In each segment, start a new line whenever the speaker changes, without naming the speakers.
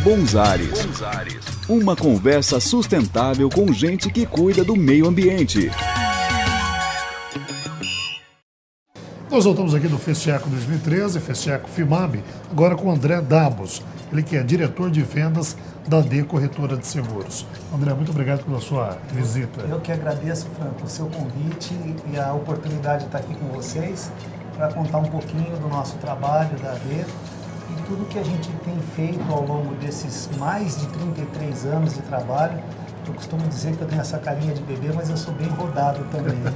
Bons Ares. Uma conversa sustentável com gente que cuida do meio ambiente.
Nós voltamos aqui do FESTECO 2013, FESTECO FIMAB, agora com o André Dabos, ele que é diretor de vendas da D Corretora de Seguros. André, muito obrigado pela sua visita.
Eu que agradeço, Franco, o seu convite e a oportunidade de estar aqui com vocês para contar um pouquinho do nosso trabalho da D e tudo que a gente tem feito ao longo desses mais de 33 anos de trabalho. Eu costumo dizer que eu tenho essa carinha de bebê, mas eu sou bem rodado também, né?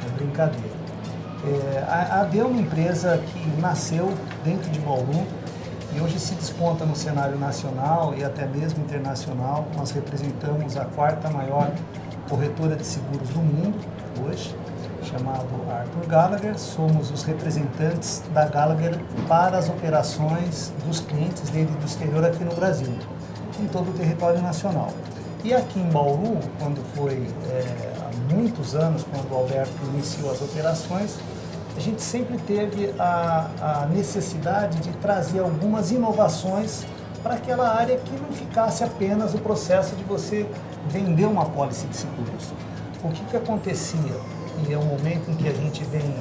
É brincadeira. A AD é uma empresa que nasceu dentro de Bauru e hoje se desponta no cenário nacional e até mesmo internacional. Nós representamos a quarta maior corretora de seguros do mundo hoje, chamado Arthur Gallagher. Somos os representantes da Gallagher para as operações dos clientes dele do exterior aqui no Brasil, em todo o território nacional. E aqui em Bauru, quando foi há muitos anos, quando o Alberto iniciou as operações, a gente sempre teve a necessidade de trazer algumas inovações para aquela área que não ficasse apenas o processo de você vender uma apólice de seguros. O que acontecia, e é um momento em que a gente vem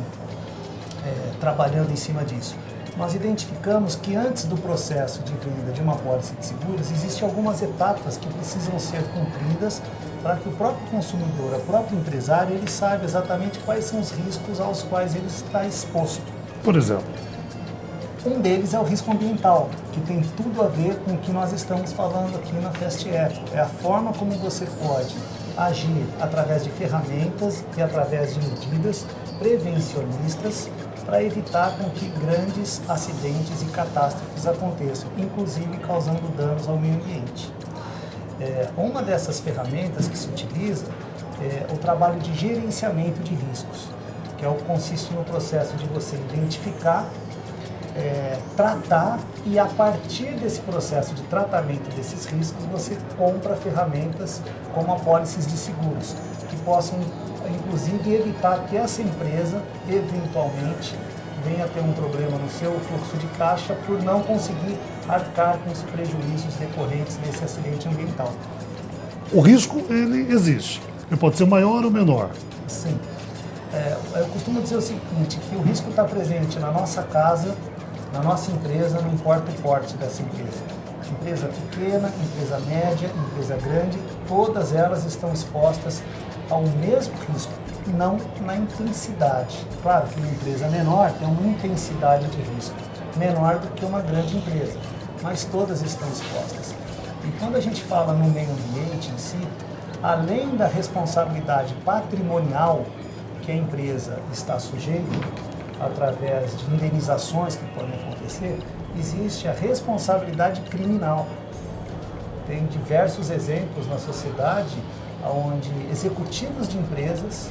trabalhando em cima disso, nós identificamos que antes do processo de venda de uma apólice de seguros, existem algumas etapas que precisam ser cumpridas para que o próprio consumidor, o próprio empresário, ele saiba exatamente quais são os riscos aos quais ele está exposto.
Por exemplo?
Um deles é o risco ambiental, que tem tudo a ver com o que nós estamos falando aqui na FESTECO. É a forma como você pode agir através de ferramentas e através de medidas prevencionistas para evitar com que grandes acidentes e catástrofes aconteçam, inclusive causando danos ao meio ambiente. Uma dessas ferramentas que se utiliza é o trabalho de gerenciamento de riscos, que consiste no processo de você identificar, tratar e a partir desse processo de tratamento desses riscos você compra ferramentas como apólices de seguros, que possam inclusive evitar que essa empresa eventualmente venha a ter um problema no seu fluxo de caixa por não conseguir arcar com os prejuízos decorrentes desse acidente ambiental.
O risco, ele existe. Ele pode ser maior ou menor.
Sim. Eu costumo dizer o seguinte, que o risco está presente na nossa casa, na nossa empresa, não importa o porte dessa empresa. Empresa pequena, empresa média, empresa grande, todas elas estão expostas ao mesmo risco, não na intensidade. Claro que uma empresa menor tem uma intensidade de risco menor do que uma grande empresa, mas todas estão expostas. E quando a gente fala no meio ambiente em si, além da responsabilidade patrimonial que a empresa está sujeita, através de indenizações que podem acontecer, existe a responsabilidade criminal. Tem diversos exemplos na sociedade onde executivos de empresas,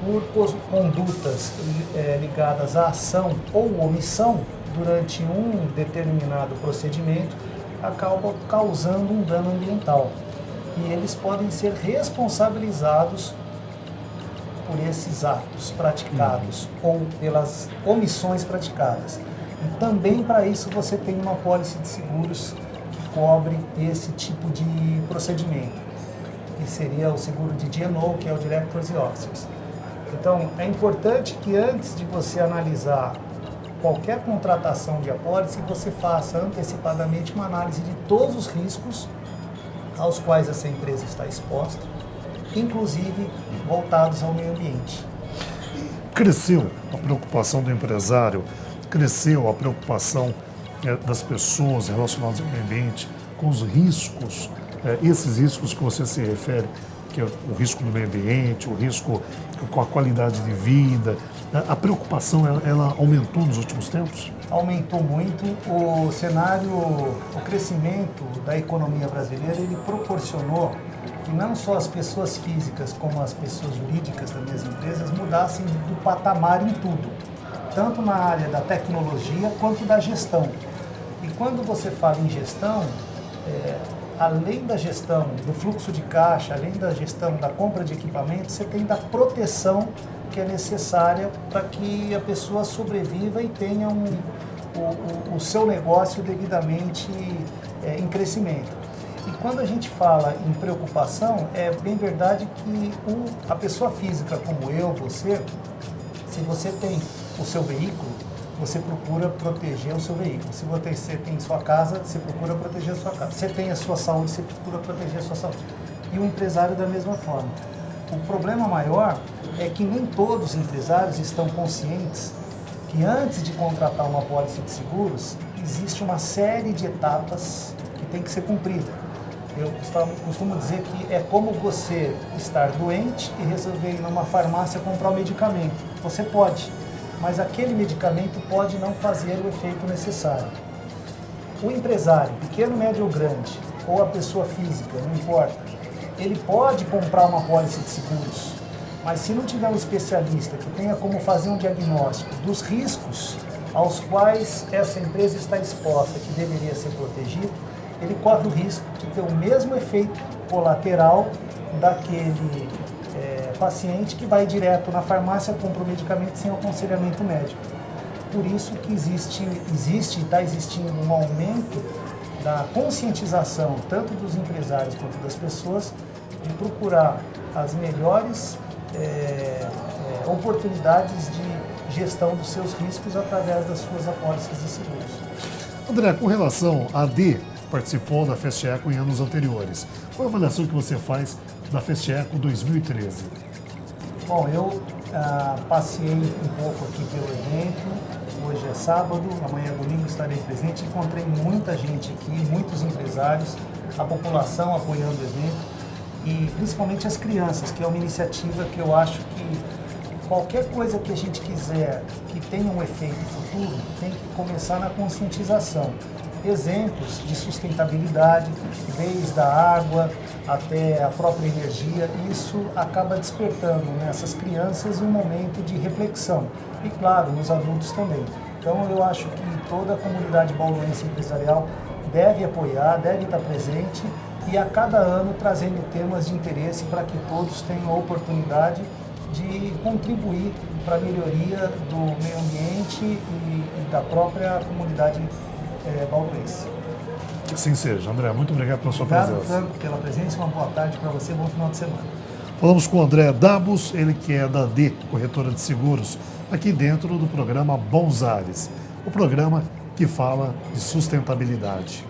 por condutas ligadas à ação ou omissão durante um determinado procedimento, acabam causando um dano ambiental. E eles podem ser responsabilizados por esses atos praticados ou pelas omissões praticadas. E também para isso você tem uma apólice de seguros que cobre esse tipo de procedimento, que seria o seguro de D&O, que é o Directors e Officers. Então, é importante que antes de você analisar qualquer contratação de apólice, você faça antecipadamente uma análise de todos os riscos aos quais essa empresa está exposta, inclusive voltados ao meio ambiente.
Cresceu a preocupação do empresário, cresceu a preocupação das pessoas relacionadas ao meio ambiente, com os riscos, esses riscos que você se refere, que é o risco do meio ambiente, o risco com a qualidade de vida. A preocupação, ela aumentou nos últimos tempos?
Aumentou muito. O cenário, o crescimento da economia brasileira, ele proporcionou que não só as pessoas físicas como as pessoas jurídicas das minhas empresas mudassem do patamar em tudo, tanto na área da tecnologia quanto da gestão. E quando você fala em gestão, além da gestão do fluxo de caixa, além da gestão da compra de equipamentos, você tem da proteção que é necessária para que a pessoa sobreviva e tenha o seu negócio devidamente em crescimento. E quando a gente fala em preocupação, é bem verdade que a pessoa física como eu, você, se você tem o seu veículo, você procura proteger o seu veículo. Se você tem sua casa, você procura proteger a sua casa. Você tem a sua saúde, você procura proteger a sua saúde. E o empresário da mesma forma. O problema maior é que nem todos os empresários estão conscientes que antes de contratar uma pólice de seguros, existe uma série de etapas que tem que ser cumprida. Eu costumo dizer que é como você estar doente e resolver ir numa farmácia comprar um medicamento. Você pode, mas aquele medicamento pode não fazer o efeito necessário. O empresário, pequeno, médio ou grande, ou a pessoa física, não importa, ele pode comprar uma pólice de seguros, mas se não tiver um especialista que tenha como fazer um diagnóstico dos riscos aos quais essa empresa está exposta, que deveria ser protegida, ele corre o risco de ter o mesmo efeito colateral daquele paciente que vai direto na farmácia, compra o medicamento sem aconselhamento médico. Por isso que existe e está existindo um aumento da conscientização, tanto dos empresários quanto das pessoas, de procurar as melhores oportunidades de gestão dos seus riscos através das suas apólices de seguros.
André, com relação a D, participou da FestEco em anos anteriores. Qual a avaliação que você faz da FestEco 2013?
Bom, eu passei um pouco aqui pelo evento, hoje é sábado, amanhã é domingo, estarei presente, encontrei muita gente aqui, muitos empresários, a população apoiando o evento e principalmente as crianças, que é uma iniciativa que eu acho que qualquer coisa que a gente quiser que tenha um efeito futuro, tem que começar na conscientização. Exemplos de sustentabilidade, desde a água até a própria energia, isso acaba despertando nessas crianças um momento de reflexão e, claro, nos adultos também. Então, eu acho que toda a comunidade bauruense empresarial deve apoiar, deve estar presente e a cada ano trazendo temas de interesse para que todos tenham a oportunidade de contribuir para a melhoria do meio ambiente e da própria comunidade bauruense.
Que assim seja. André, muito obrigado pela sua
Obrigado,
presença.
Franco, pela presença. Uma boa tarde para você, bom final de semana.
Falamos com o André Dabos, ele que é da D, Corretora de Seguros, aqui dentro do programa Bons Ares, o programa que fala de sustentabilidade.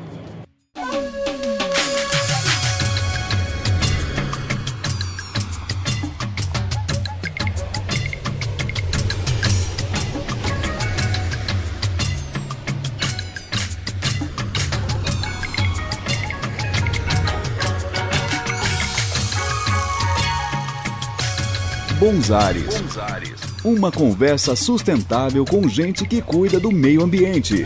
Bons Ares. Uma conversa sustentável com gente que cuida do meio ambiente.